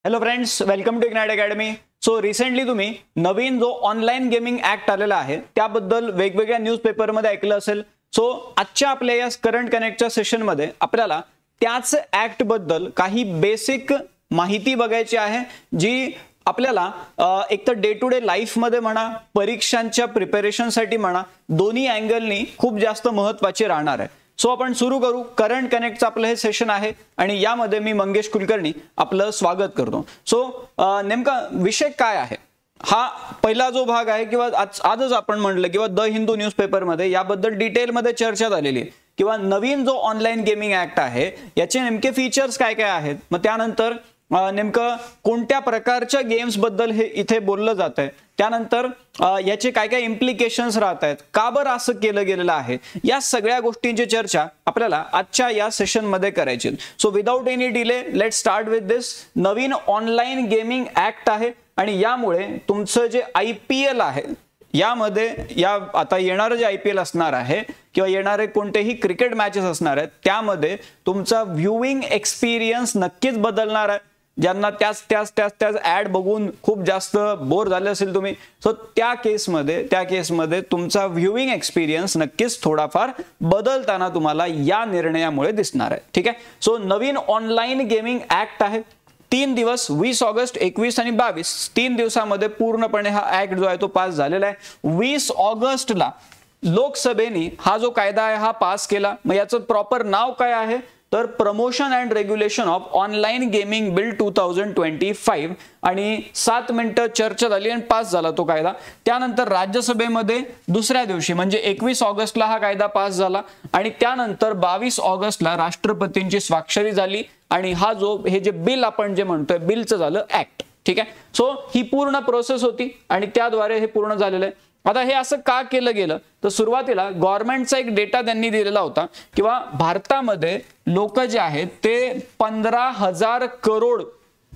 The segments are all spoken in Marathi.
Hello friends, welcome to Ignite Academy. So recently तुम्ही नवीन जो ऑनलाईन गेमिंग ऍक्ट आलेला आहे त्याबद्दल वेगवेगळ्या न्यूजपेपरमध्ये ऐकलं असेल. सो आजच्या आपल्या या करंट कनेक्टच्या सेशनमध्ये आपल्याला त्याच ऍक्ट बद्दल काही बेसिक माहिती बघायची आहे, जी आपल्याला एक तर डे टू डे लाईफ मध्ये म्हणा, परीक्षांच्या प्रिपरेशनसाठी म्हणा, दोन्ही अँगलनी खूप जास्त महत्त्वाची राहणार आहे. सो आपण सुरू करू. करंट कनेक्टचं आपलं हे सेशन आहे आणि यामध्ये मी मंगेश कुलकर्णी आपलं स्वागत करतो. सो नेमका विषय काय आहे, हा पहिला जो भाग आहे किंवा आजच आपण म्हटलं किंवा द हिंदू न्यूजपेपरमध्ये याबद्दल डिटेलमध्ये चर्चा झालेली आहे किंवा नवीन जो ऑनलाईन गेमिंग ऍक्ट आहे याचे नेमके फीचर्स काय काय आहेत, मग त्यानंतर नेमकं कोणत्या प्रकारच्या गेम्स बद्दल हे इथे बोललं जात आहे, त्यानंतर याचे काय काय इम्प्लिकेशन्स राहत आहेत, का बरं असं केलं गेलेलं आहे, या सगळ्या गोष्टींची चर्चा आपल्याला आजच्या या सेशन मध्ये करायची. So without any delay let start with this. Naveen online gaming act आहे आणि यामुळे तुमचं जे IPL आहे यामध्ये या आता येणारं जे IPL असणार आहे किंवा येणारे कोणतेही क्रिकेट मॅचेस असणार आहेत त्यामध्ये तुमचा व्ह्यूइंग एक्सपिरियन्स नक्कीच बदलणार आहे. ज्यांना त्याच ऍड बघून खूप जास्त बोर झाले असेल तुम्ही, सो त्या केसमध्ये तुमचा व्ह्यूइंग एक्सपिरियन्स नक्कीच थोडाफार बदलताना तुम्हाला या निर्णयामुळे दिसणार आहे. ठीक आहे. सो नवीन ऑनलाईन गेमिंग ऍक्ट आहे. 3 दिवस 20 ऑगस्ट, 21 आणि 22 3 दिवसामध्ये पूर्णपणे हा ऍक्ट जो आहे तो पास झालेला आहे. 20 ऑगस्टला लोकसभेने हा जो कायदा आहे हा पास केला. मग याचं प्रॉपर नाव काय आहे तर promotion and regulation of online gaming bill 2025 आणि 7 मिनिटं चर्चा झाली आणि पास झाला तो कायदा. त्यानंतर राज्यसभेमध्ये दुसऱ्या दिवशी म्हणजे 21 ऑगस्टला हा कायदा पास झाला आणि त्यानंतर 22 ऑगस्टला राष्ट्रपतींची स्वाक्षरी झाली आणि हे जे बिल आपण जे म्हणतोय बिलचं झालं ऍक्ट. ठीक आहे. सो ही पूर्ण प्रोसेस होती आणि त्याद्वारे हे पूर्ण झालेलं आहे. आता हे असं का केलं गेलं तर सुरुवातीला गव्हर्नमेंटचा एक डेटा त्यांनी दिलेला होता किंवा भारतामध्ये लोक जे आहेत ते 15,000 करोड,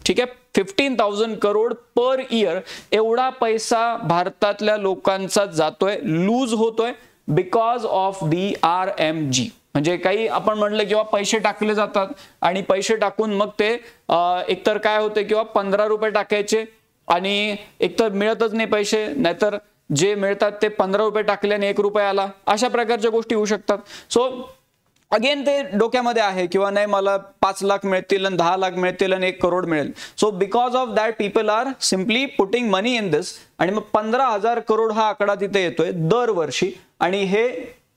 ठीक आहे, 15,000 करोड पर इयर एवढा पैसा भारतातल्या लोकांचा जातोय, लूज होतोय बिकॉज ऑफ दी RMG. म्हणजे काही आपण म्हणलं किंवा पैसे टाकले जातात आणि पैसे टाकून मग ते एकतर काय होते किंवा 15 रुपये टाकायचे आणि एकतर मिळतच नाही पैसे, नाहीतर जे मिळतात ते 15 रुपये टाकल्याने 1 रुपया आला, अशा प्रकारच्या गोष्टी होऊ शकतात. सो अगेन ते डोक्यामध्ये आहे किंवा नाही मला 5 लाख मिळतील आणि 10 लाख मिळतील आणि 1 करोड मिळेल. So because of that people are simply putting money in this आणि मग 15,000 करोड हा आकडा तिथे येतोय दरवर्षी आणि हे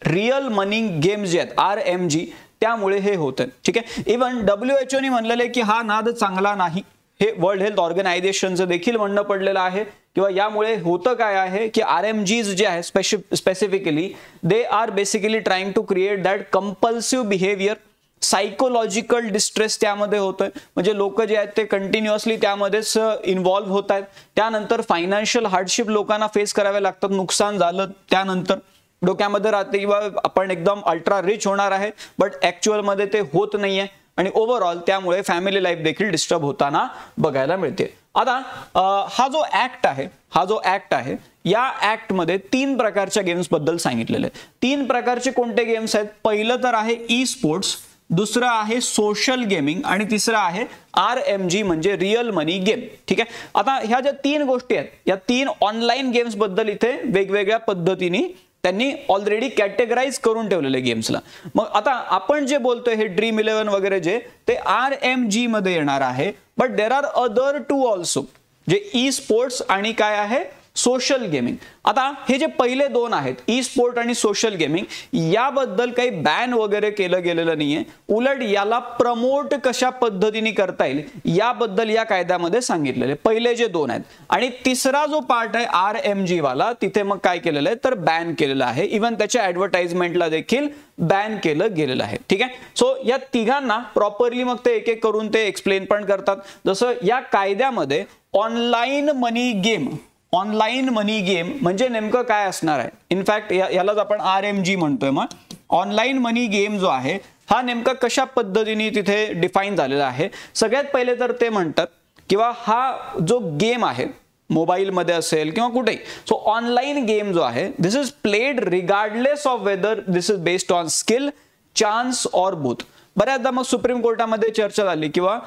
रिअल मनी गेम्स जे आहेत RMG त्यामुळे हे होतं. ठीक आहे. इव्हन WHO ने म्हणलेले की हा नाद चांगला नाही, हे वर्ल्ड हेल्थ ऑर्गनायझेशनचं देखील म्हणणं पडलेलं आहे किंवा यामुळे होतं काय आहे की RMGs जे आहे specifically they are basically trying to create that compulsive behaviour, psychological distress त्यामध्ये होतोय. म्हणजे लोक जे आहेत ते कंटिन्युअसली त्यामध्येच इन्व्हॉल्व्ह होत आहेत. त्यानंतर फायनान्शियल हार्डशिप लोकांना फेस करावे लागतात, नुकसान झालं त्यानंतर डोक्यामध्ये राहते किंवा आपण एकदम अल्ट्रा रिच होणार आहे बट ऍक्च्युअल मध्ये ते होत नाहीये आणि ओव्हरऑल त्यामुळे फॅमिली लाईफ देखील डिस्टर्ब होताना बघायला मिळते. आता हा जो ऍक्ट आहे या ऍक्ट मध्ये 3 प्रकारच्या गेम्स बद्दल सांगितलेले. 3 प्रकारचे कोणते गेम्स आहेत? पहिलं तर आहे ई स्पोर्ट्स, दुसरं आहे सोशल गेमिंग आणि तिसरं आहे RMG म्हणजे रिअल मनी गेम. ठीक आहे. आता ह्या ज्या 3 गोष्टी आहेत या 3 ऑनलाईन गेम्स बद्दल इथे वेगवेगळ्या पद्धतीने त्यांनी ऑलरेडी कॅटेगराइज करून ठेवलेले गेम्सला. मग आता आपण जे बोलतोय हे ड्रीम 11 वगैरे जे ते RMG मध्ये येणार आहे, but there are other 2 also जे ई स्पोर्ट्स आणि काय आहे सोशल गेमिंग. आता हे जे पहिले 2 आहेत ई स्पोर्ट आणि सोशल गेमिंग याबद्दल काही बॅन वगैरे केलं गेलेलं नाहीये, उलट याला प्रमोट कशा पद्धतीने करता येईल याबद्दल या कायद्यामध्ये सांगितलेले पहिले जे 2 आहेत. आणि तिसरा जो पार्ट आहे RMG वाला तिथे मग काय केलेलं आहे तर बॅन केलेलं आहे. इव्हन त्याच्या ऍडव्हर्टाइजमेंटला देखील बॅन केलं गेलेलं आहे. ठीक आहे. सो या तिघांना प्रॉपरली मग ते एक करून ते एक्सप्लेन पण करतात. जसं या कायद्यामध्ये ऑनलाईन मनी गेम म्हणजे नेमकं काय असणार आहे. इनफॅक्ट यालाच आपण RMG म्हणतोय. मग ऑनलाईन मनी गेम जो आहे हा नेमका कशा पद्धतीने तिथे डिफाईन झालेला आहे. सगळ्यात पहिले तर ते म्हणतात किंवा हा जो गेम आहे मोबाईलमध्ये असेल किंवा कुठेही, सो ऑनलाईन गेम जो आहे this is played regardless of whether this is based on skill, chance और बोथ. बऱ्याचदा मग सुप्रीम कोर्टामध्ये चर्चा झाली किंवा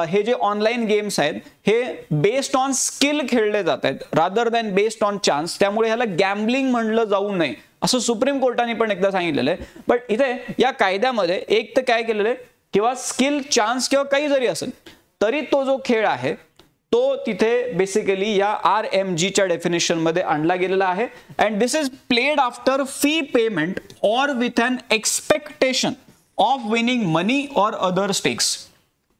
हे जे ऑनलाईन गेम्स आहेत हे बेस्ड ऑन स्किल खेळले जात आहेत rather than based on chance, त्यामुळे ह्याला गॅम्बलिंग म्हणलं जाऊ नये असं सुप्रीम कोर्टाने पण एकदा सांगितलेलं आहे. बट इथे या कायद्यामध्ये एक तर काय केलेलं आहे, किंवा स्किल, चान्स किंवा काही जरी असेल तरी तो जो खेळ आहे तो तिथे बेसिकली या RMGच्या डेफिनेशन मध्ये आणला गेलेला आहे. And this is played after fee payment or with an expectation of winning money or other stakes.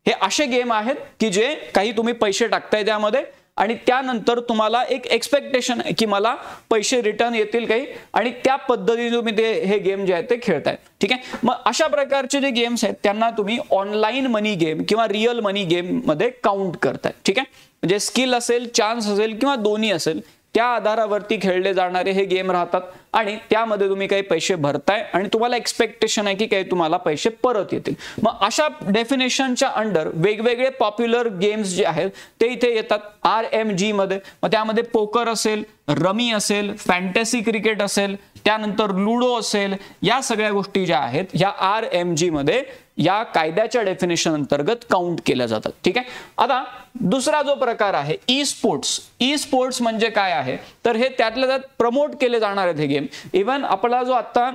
हे असे गेम आहेत की जे काही तुम्ही पैसे टाकताय त्यामध्ये आणि त्यानंतर तुम्हाला एक एक्सपेक्टेशन आहे की मला पैसे रिटर्न येतील काही, आणि त्या पद्धतीने तुम्ही हे गेम जे आहेत ते खेळताय. ठीक आहे, मग अशा प्रकारचे जे गेम्स आहेत त्यांना तुम्ही ऑनलाईन मनी गेम किंवा रिअल मनी गेम मध्ये काउंट करताय. ठीक आहे, म्हणजे स्किल असेल, चान्स असेल किंवा दोन्ही असेल त्या आधारावरती खेळले जाणारे हे गेम राहतात आणि त्यामध्ये तुम्ही काही पैसे भरताय आणि तुम्हाला एक्सपेक्टेशन आहे की काही तुम्हाला पैसे परत येतील. मग अशा डेफिनेशनच्या अंडर वेगवेगळे पॉप्युलर गेम्स जे आहेत ते इथे येतात RMG मध्ये. मग त्यामध्ये पोकर असेल, रमी असेल, फॅन्टसी क्रिकेट असेल, त्यानंतर लुडो असेल, या सगळ्या गोष्टी ज्या आहेत ह्या RMG मध्ये या कायद्याच्या डेफिनेशन अंतर्गत काउंट केल्या जातात. ठीक आहे, आता दुसरा जो प्रकार आहे ई स्पोर्ट्स. ई स्पोर्ट्स म्हणजे काय आहे तर हे त्यातल्या त्यात प्रमोट केले जाणार आहेत हे गेम. इव्हन आपला जो आता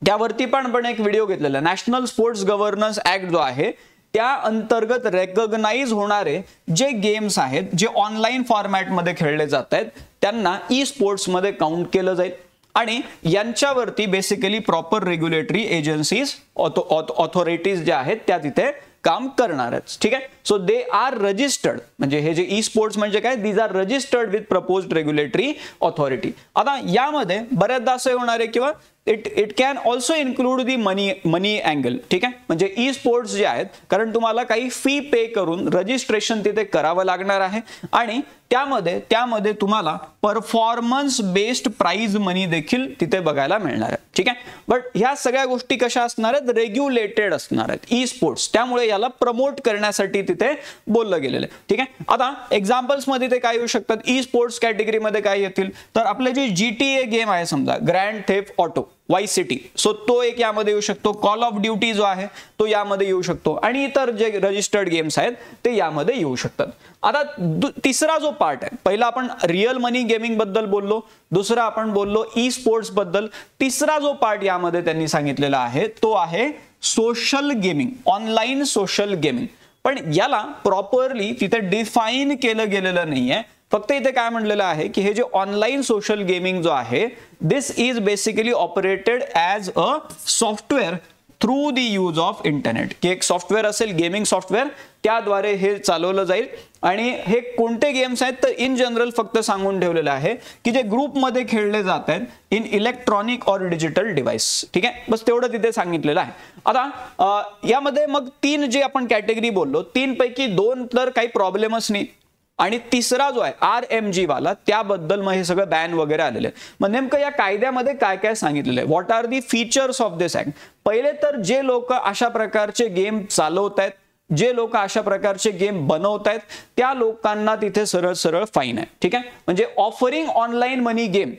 त्यावरती पण एक व्हिडिओ घेतलेला नॅशनल स्पोर्ट्स गव्हर्नन्स ऍक्ट जो आहे त्या अंतर्गत रेकॉग्नाइज होणारे जे गेम्स आहेत जे ऑनलाईन फॉर्मॅटमध्ये खेळले जात आहेत त्यांना ई स्पोर्ट्स मध्ये काउंट केलं जाईल आणि यांच्यावरती basically proper regulatory agencies, authorities ज्या आहेत त्या तिथे काम करणार आहेत. ठीक आहे, सो दे आर रजिस्टर्ड, म्हणजे हे जे ई स्पोर्ट्स म्हणजे काय, these are registered with proposed regulatory authority. आता यामध्ये बऱ्याचदा असं होणार आहे किंवा it can also include the money angle. ठीक आहे, म्हणजे ई स्पोर्ट्स जे आहेत कारण तुम्हाला काही फी पे करून रजिस्ट्रेशन तिथे करावं लागणार आहे आणि त्यामध्ये तुम्हाला परफॉर्मन्स बेस्ड प्राइज मनी देखील तिथे बघायला मिळणार आहे. ठीक आहे, बट ह्या सगळ्या गोष्टी कशा असणार आहेत, रेग्युलेटेड असणार आहेत ई स्पोर्ट्स, त्यामुळे याला प्रमोट करण्यासाठी तिथे बोललं गेलेलं आहे. ठीक आहे, आता एक्झाम्पल्स मध्ये ते काय येऊ शकतात, ई स्पोर्ट्स कॅटेगरीमध्ये काय येतील तर आपले जे GTA गेम आहे समजा Grand Theft Auto Vice City, so तो एक यामध्ये येऊ शकतो. कॉल ऑफ ड्युटी जो आहे तो यामध्ये येऊ शकतो आणि इतर जे रजिस्टर्ड गेम्स आहेत ते यामध्ये येऊ शकतात. आता तिसरा जो पार्ट आहे, पहिला आपण रिअल मनी गेमिंग बद्दल बोललो, दुसरा आपण बोललो ई स्पोर्ट्स बद्दल, तिसरा जो पार्ट यामध्ये त्यांनी सांगितलेला आहे तो आहे social gaming, online social gaming. पण याला प्रॉपरली तिथे डिफाईन केलं गेलेलं नाहीये. फक्त इथे काय म्हणलेलं आहे की हे जे ऑनलाईन सोशल गेमिंग जो आहे this is basically operated as a software through the use of internet, की एक सॉफ्टवेअर असेल गेमिंग सॉफ्टवेअर त्याद्वारे हे चालवलं जाईल. आणि हे कोणते गेम्स आहेत तर इन जनरल फक्त सांगून ठेवलेलं आहे की जे ग्रुपमध्ये खेळले जात आहेत इन इलेक्ट्रॉनिक और डिजिटल डिव्हाइस. ठीक आहे, बस तेवढं तिथे सांगितलेलं आहे. आता यामध्ये मग तीन जे आपण कॅटेगरी बोललो तीन पैकी दोन तर काही प्रॉब्लेमच नाही आणि तिसरा जो आहे RMG वाला त्याबद्दल मग हे सगळं बॅन वगैरे आलेलं आहे. मग नेमकं या कायद्यामध्ये काय काय सांगितलेलं आहे, what are the features of this act. पहिले तर जे लोक अशा प्रकारचे गेम चालवत आहेत, जे लोक अशा प्रकारचे गेम बनवत आहेत त्या लोकांना तिथे सरळ सरळ फाईन आहे. ठीक आहे, म्हणजे offering online money game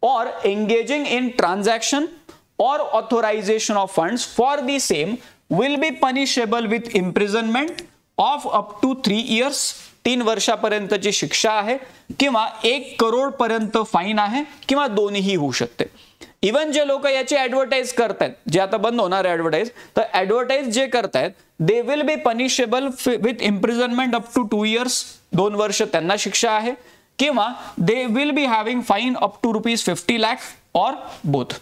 or engaging in transaction or authorization of funds for the same will be punishable with imprisonment of up to 3 years. 3 वर्षापर्यंतची शिक्षा आहे किंवा 1 करोड पर्यंत फाईन आहे किंवा दोन्हीही होऊ शकते. इवन जे लोक याची ऍडव्हर्टाइज करतायत, जे आता बंद होणार ऍडव्हर्टाइज, तर ऍडव्हर्टाइज जे करतायत they will be punishable with imprisonment up to 2 years, 2 वर्ष त्यांना शिक्षा आहे किंवा they will be having fine up to ₹50 lakh और बोथ.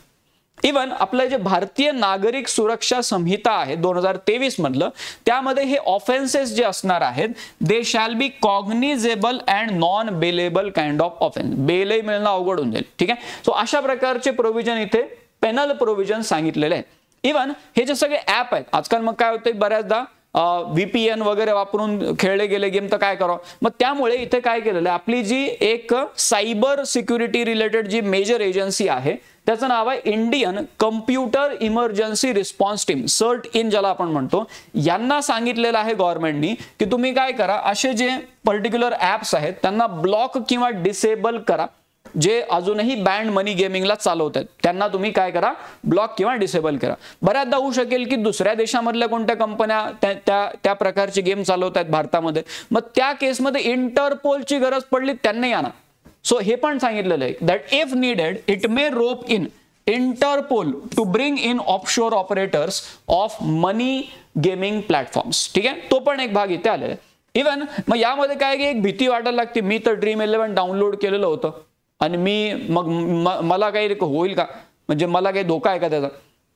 इवन आपलं जे भारतीय नागरिक सुरक्षा संहिता आहे 2023 मधलं त्यामध्ये हे ऑफेन्सेस जे असणार आहेत they shall be cognizable and non bailable kind of offence. बेलही मिळणं अवघड होऊन जाईल. ठीक आहे, सो अशा प्रकारचे प्रोव्हिजन इथे पेनल प्रोव्हिजन सांगितलेले आहेत. इवन हे जे सगळे ऍप आहेत आजकाल मग काय होतं बऱ्याचदा VPN वगैरे वापरून खेळले गेले गेम तर काय करावं, मग त्यामुळे इथे काय केलेलं आहे आपली जी एक सायबर सिक्युरिटी रिलेटेड जी मेजर एजन्सी आहे त्याचं नाव आहे Indian computer emergency response team, CERT-IN ज्याला आपण म्हणतो. यांना सांगितलेलं आहे गव्हर्नमेंटनी की तुम्ही काय करा, असे जे पर्टिक्युलर ऍप्स आहेत त्यांना ब्लॉक किंवा डिसेबल करा जे अजूनही बँड मनी गेमिंगला चालवतात त्यांना तुम्ही काय करा, ब्लॉक किंवा डिसेबल करा. बऱ्याचदा होऊ शकेल की दुसऱ्या देशामधल्या कोणत्या कंपन्या त्या प्रकारची गेम चालवतात भारतामध्ये, मग त्या केसमध्ये इंटरपोलची गरज पडली त्यांनाही आणा. सो हे पण सांगितलेलं आहे that if needed it may rope in Interpol to bring in offshore operators of money gaming platforms. ठीक आहे, तो पण एक भाग इथे आलेला आहे. इव्हन मग यामध्ये काय की एक भीती वाटायला लागते. मी तर Dream11 डाउनलोड केलेलं होतं आणि मग मला काही होईल का, म्हणजे मला काही धोका आहे का त्याचा,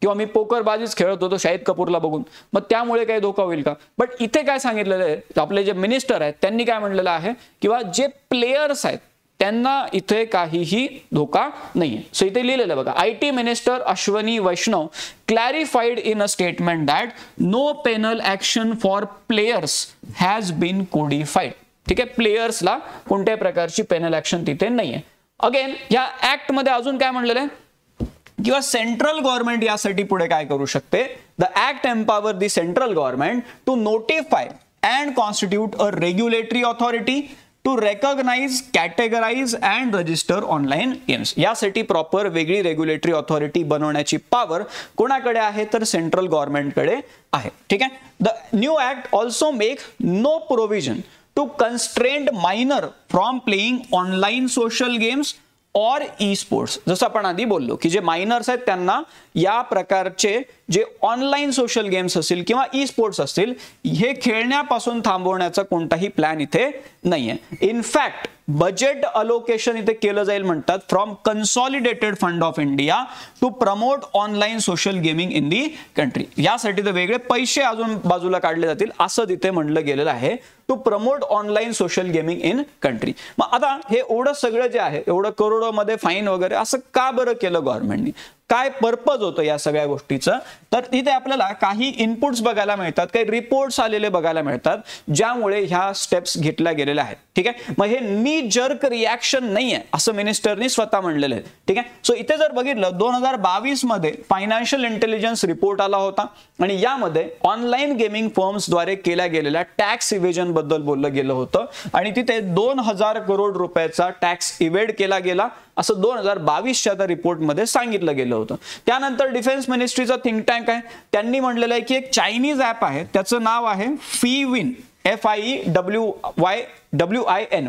किंवा मी पोकरबाजीच खेळत होतो शाहिद कपूरला बघून, मग त्यामुळे काही धोका होईल का. बट इथे काय सांगितलेलं आहे, आपले जे मिनिस्टर आहेत त्यांनी काय म्हटलेलं आहे, किंवा जे प्लेयर्स आहेत त्यांना इथे काहीही धोका नाहीये. सो इथे लिहिलेलं बघा, IT minister Ashwini Vaishnaw clarified in a statement that no penal action for players has been codified. ठीक आहे, प्लेयर्सला कोणत्याही प्रकारची पेनल ऍक्शन तिथे नाहीये. अगेन या ऍक्ट मध्ये अजून काय म्हणलेलं आहे, किंवा सेंट्रल गव्हर्नमेंट यासाठी पुढे काय करू शकते, the act empower the central government to notify and constitute a regulatory authority to recognise, categorise and register online games. यासाठी प्रॉपर वेगळी रेग्युलेटरी ऑथॉरिटी बनवण्याची पॉवर कोणाकडे आहे, तर सेंट्रल गव्हर्नमेंटकडे आहे. ठीक आहे, the new act also make no provision to constrained minor from playing online social games और ई स्पोर्ट्स. जसं आपण आधी बोललो की जे मायनर्स आहेत त्यांना या प्रकारचे जे ऑनलाईन सोशल गेम्स असतील किंवा ई स्पोर्ट्स असतील हे खेळण्यापासून थांबवण्याचा कोणताही प्लॅन इथे नाहीये. इनफॅक्ट बजेट अलोकेशन इथे केलं जाईल म्हणतात from consolidated fund of India to promote online social gaming in the country. यासाठी तर वेगळे पैसे अजून बाजूला काढले जातील असं तिथे म्हणलं गेलेलं आहे, to promote online social gaming in country. मग आता हे एवढं सगळं जे आहे, एवढं करोडोमध्ये फाईन वगैरे असं का बरं केलं गव्हर्नमेंटनी, काय पर्पज होतं या सगळ्या गोष्टीचं, तर तिथे आपल्याला काही इनपुट्स बघायला मिळतात, काही रिपोर्ट्स आलेले बघायला मिळतात ज्यामुळे ह्या स्टेप्स घेतल्या गेलेल्या आहेत. ठीक आहे, मग हे नी जर्क रिॲक्शन नाहीये असं मिनिस्टरनी स्वतः म्हणलेलं आहे. ठीक आहे, सो इथे जर बघितलं 2022 मध्ये फायनान्शियल इंटेलिजन्स रिपोर्ट आला होता आणि यामध्ये ऑनलाईन गेमिंग फर्म्सद्वारे केल्या गेलेल्या टॅक्स इव्हेजन बद्दल बोललं गेलं होतं आणि तिथे 2000 करोड रुपयाचा टॅक्स इव्हेड केला गेला असं 2022च्या त्या रिपोर्टमध्ये सांगितलं गेलं होतं. त्यानंतर डिफेन्स मिनिस्ट्रीचा थिंक टँक आहे, त्यांनी म्हटलेलं आहे की एक चायनीज ऍप आहे, त्याचं नाव आहे FIWIN, FIWIN,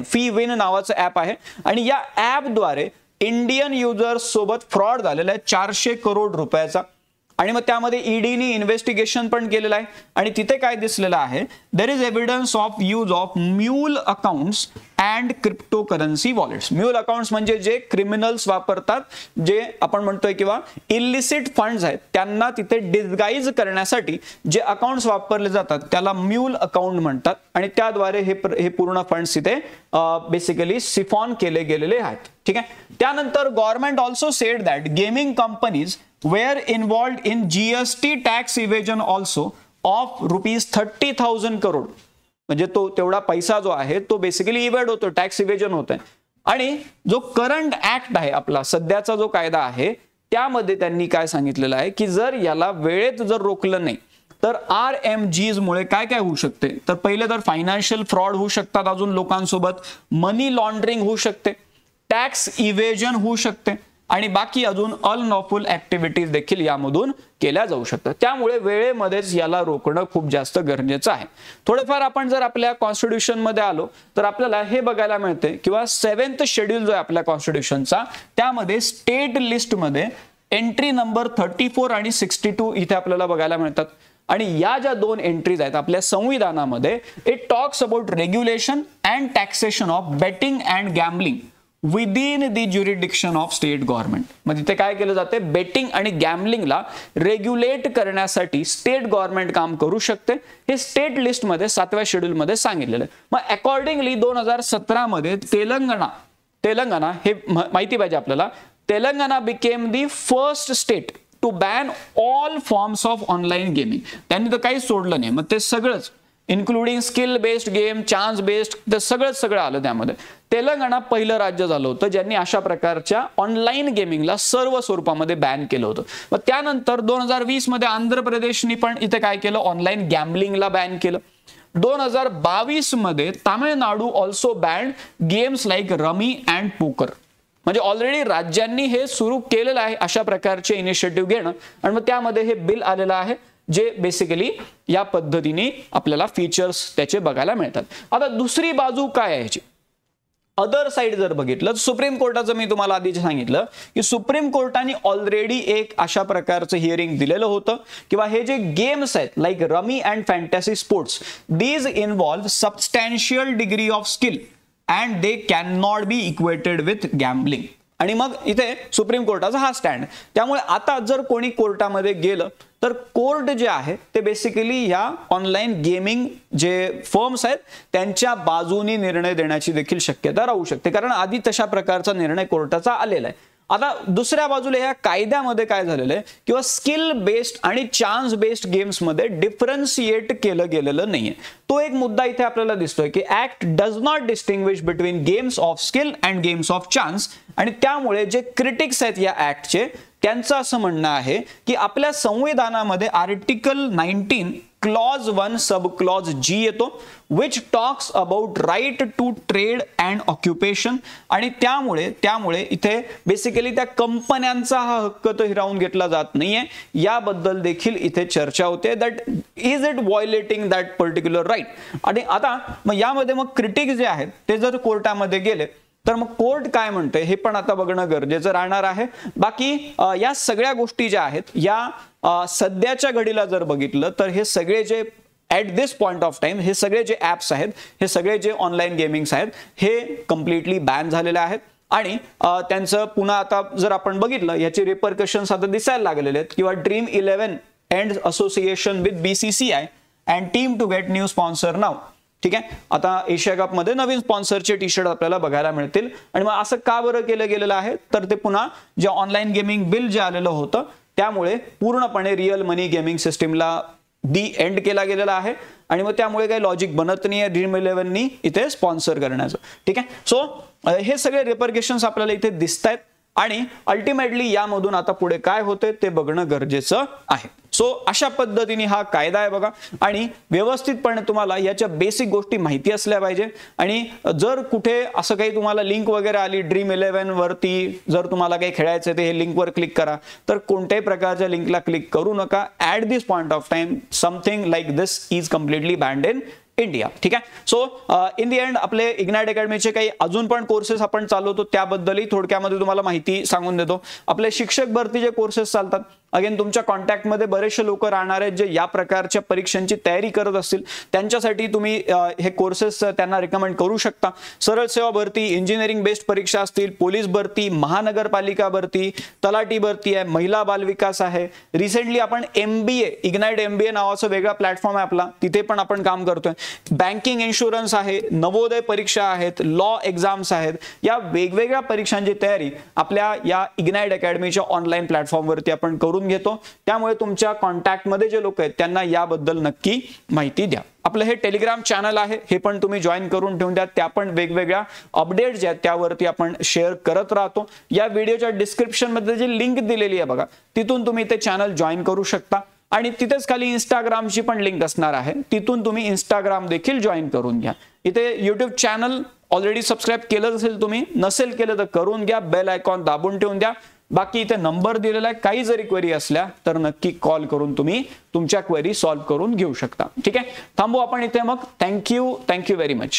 FIWIN नावाचं ऍप आहे आणि या ऍपद्वारे इंडियन युजर्स सोबत फ्रॉड झालेला आहे 400 करोड रुपयाचा. आणि मग त्यामध्ये ईडीनी इन्व्हेस्टिगेशन पण केलेलं आहे आणि तिथे काय दिसलेलं आहे, there is evidence of use of mule accounts and cryptocurrency wallets. Mule accounts म्हणजे जे क्रिमिनल्स वापरतात, जे आपण म्हणतोय किंवा इलिसिट फंड्स आहेत त्यांना तिथे डिस्गाईज करण्यासाठी जे अकाउंट्स वापरले जातात त्याला म्यूल अकाउंट म्हणतात आणि त्याद्वारे हे पूर्ण फंड्स तिथे बेसिकली सिफॉन केले गेलेले आहेत. ठीक आहे, त्यानंतर government also sed that gaming companies were involved in GST tax evasion also of ₹30,000 crore. म्हणजे तो तेवढा पैसा जो आहे तो बेसिकली इव्हेड होतो, टॅक्स इव्हेजन होत आहे. आणि जो करंट ऍक्ट आहे आपला सध्याचा जो कायदा आहे त्यामध्ये त्यांनी काय सांगितलेलं आहे की जर याला वेळेत जर रोखलं नाही तर RMGs मुळे काय काय होऊ शकते, तर पहिले तर फायनान्शियल फ्रॉड होऊ शकतात अजून लोकांसोबत, मनी लॉन्ड्रिंग होऊ शकते, टॅक्स इव्हेजन होऊ शकते आणि बाकी अजून अनलॉफुल ऍक्टिव्हिटीज देखील यामधून केल्या जाऊ शकतात. त्यामुळे वेळेमध्येच याला रोखणं खूप जास्त गरजेचं आहे. थोडंफार आपण जर आपल्या कॉन्स्टिट्यूशन मध्ये आलो तर आपल्याला हे बघायला मिळते किंवा 7th शेड्यूल जो आहे आपल्या कॉन्स्टिट्यूशनचा त्यामध्ये स्टेट लिस्टमध्ये एंट्री नंबर 34 आणि 62 इथे आपल्याला बघायला मिळतात. आणि या ज्या दोन एंट्रीज आहेत आपल्या संविधानामध्ये, it talks about regulation and taxation of betting and gambling within the jurisdiction of state government. म्हणजे ते काय केलं जाते, बेटिंग आणि गॅम्बलिंगला रेग्युलेट करण्यासाठी स्टेट गव्हर्नमेंट काम करू शकते. हे स्टेट लिस्टमध्ये 7व्या शेड्यूलमध्ये सांगितलेलं आहे. मग अकॉर्डिंगली 2017 मध्ये तेलंगणा हे माहिती पाहिजे आपल्याला, Telangana became the first state to ban all forms of online gaming. त्यांनी तर काहीच सोडलं नाही, मग ते सगळंच including skill based game, chance based, तर सगळं आलं त्यामध्ये. तेलंगणा पहिलं राज्य झालं होतं ज्यांनी अशा प्रकारच्या ऑनलाईन गेमिंगला सर्व स्वरूपामध्ये बॅन केलं होतं. मग त्यानंतर 2020 मध्ये आंध्र प्रदेशनी पण इथे काय केलं, ऑनलाईन गॅम्बलिंगला बॅन केलं. 2022 मध्ये Tamil Nadu also band games like rummy and पोकर. म्हणजे ऑलरेडी राज्यांनी हे सुरू केलेलं आहे अशा प्रकारचे इनिशिएटिव्ह घेणं, आणि मग त्यामध्ये हे बिल आलेलं आहे जे बेसिकली या पद्धतीने आपल्याला फीचर्स त्याचे बघायला मिळतात. आता दुसरी बाजू काय आहे याची, अदर साइड जर बघितलं, सुप्रीम कोर्टाचं मी तुम्हाला आधीच सांगितलं की सुप्रीम कोर्टाने ऑलरेडी एक अशा प्रकारचं हिअरिंग दिलेलं होतं किंवा हे जे गेम्स आहेत like rummy and fantasy sports, these involve substantial degree of skill and they can not be equated with gambling. आणि मग इथे सुप्रीम कोर्टाचा हा स्टँड. त्यामुळे आता जर कोणी कोर्टामध्ये गेलं तर कोर्ट जे आहे ते बेसिकली ह्या ऑनलाईन गेमिंग जे फर्म्स आहेत त्यांच्या बाजूने निर्णय देण्याची देखील शक्यता राहू शकते, कारण आधी तशा प्रकारचा निर्णय कोर्टाचा आलेला आहे. आता दुसऱ्या बाजूला या कायद्यामध्ये काय झालेलं आहे किंवा स्किल बेस्ड आणि चान्स बेस्ड गेम्समध्ये डिफरन्शिएट केलं गेलेलं नाहीये. तो एक मुद्दा इथे आपल्याला दिसतोय की act does not distinguish between games of skill and games of chance. आणि त्यामुळे जे क्रिटिक्स आहेत या ऍक्टचे त्यांचं असं म्हणणं आहे की आपल्या संविधानामध्ये article 19 clause 1 sub clause G येतो, which talks about right to trade and occupation. आणि त्यामुळे इथे बेसिकली त्या कंपन्यांचा हा हक्क तर हिरावून घेतला जात नाहीये, याबद्दल देखील इथे चर्चा होते. That is it violating that particular right. आणि आता मग यामध्ये मग क्रिटिक जे आहेत ते जर कोर्टामध्ये गेले तर मग कोर्ट काय म्हणते हे पण आता बघणं गरजेचं राहणार आहे. बाकी या सगळ्या गोष्टी ज्या आहेत या सध्याच्या घडीला जर बघितलं तर हे सगळे जे at this point of time हे सगळे जे ॲप्स आहेत, हे सगळे जे ऑनलाईन गेमिंग्स आहेत हे कम्प्लिटली बॅन झालेले आहेत. आणि त्यांचं पुन्हा आता जर आपण बघितलं याचे रिपरकशन्स आता दिसायला लागलेले आहेत किंवा Dream11 end association with BCCI and team to get new sponsor नाव. ठीक आहे, आता एशिया कप मध्ये नवीन स्पॉन्सरचे टी शर्ट आपल्याला बघायला मिळतील. आणि मग असं का बरं केलं गेलेलं आहे तर ते पुन्हा जे ऑनलाईन गेमिंग बिल जे आलेलं होतं त्यामुळे पूर्णपणे रिअल मनी गेमिंग सिस्टीमला एंड केला गेलेला आहे. आणि मग त्यामुळे काही लॉजिक बनत नाही आहे Dream11नी इथे स्पॉन्सर करण्याचं. ठीक आहे, सो हे सगळे रिपरकशन्स आपल्याला इथे दिसत आहेत आणि अल्टिमेटली यामधून आता पुढे काय होते ते बघणं गरजेचं आहे. सो अशा पद्धतीने हा कायदा आहे बघा, आणि व्यवस्थितपणे तुम्हाला याच्या बेसिक गोष्टी माहिती असल्या पाहिजे. आणि जर कुठे असं काही तुम्हाला लिंक वगैरे आली Dream11 वरती जर तुम्हाला काही खेळायचं आहे ते हे लिंकवर क्लिक करा, तर कोणत्याही प्रकारच्या लिंकला क्लिक करू नका. At this point of time something like this is completely band in India. ठीक आहे, सो इन दी एंड आपले इग्नाइट अकॅडमीचे काही अजून पण कोर्सेस आपण चालवतो त्याबद्दलही थोडक्यामध्ये तुम्हाला माहिती सांगून देतो. आपले शिक्षक भरतीचे कोर्सेस चालतात. अगेन तुमच्या कॉन्टॅक्टमध्ये बरेचसे लोक राहणार आहेत जे या प्रकारच्या परीक्षांची तयारी करत असतील, त्यांच्यासाठी तुम्ही हे कोर्सेस त्यांना रिकमेंड करू शकता. सरळ सेवा भरती, इंजिनिअरिंग बेस्ड परीक्षा असतील, पोलीस भरती, महानगरपालिका भरती, तलाठी भरती आहे, महिला बालविकास आहे. रिसेंटली आपण MBA इग्नाइट MBA नावाचं वेगळा प्लॅटफॉर्म आहे आपला, तिथे पण आपण काम करतोय. बँकिंग इन्शुरन्स आहे, नवोदय परीक्षा आहेत, लॉ एक्झाम्स आहेत. या वेगवेगळ्या परीक्षांची तयारी आपल्या या इग्नाइट अकॅडमीच्या ऑनलाईन प्लॅटफॉर्मवरती आपण करून घेतो. त्यामुळे तुमच्या कॉन्टॅक्टमध्ये जे लोक आहेत त्यांना याबद्दल नक्की माहिती द्या. आपलं हे टेलिग्राम चॅनल आहे, हे पण तुम्ही जॉईन करून ठेवून द्या. त्या पण वेगवेगळ्या अपडेट जे आहेत त्यावरती आपण शेअर करत राहतो. या व्हिडिओच्या डिस्क्रिप्शन मध्ये जी लिंक दिलेली आहे बघा, तिथून तुम्ही ते चॅनल जॉईन करू शकता. आणि तिथेच खाली इंस्टाग्रामची पण लिंक असणार आहे, तिथून तुम्ही इंस्टाग्राम देखील जॉईन करून घ्या. इथे YouTube चॅनल ऑलरेडी सबस्क्राईब केलं असेल, तुम्ही नसेल केलं तर करून घ्या. बेल आयकॉन दाबून ठेवून द्या. बाकी इथे नंबर दिलेला आहे, काही जरी क्वेरी असल्या तर नक्की कॉल करून तुम्ही तुमच्या क्वेरी सॉल्व्ह करून घेऊ शकता. ठीक आहे, थांबू आपण इथे मग. Thank you very much.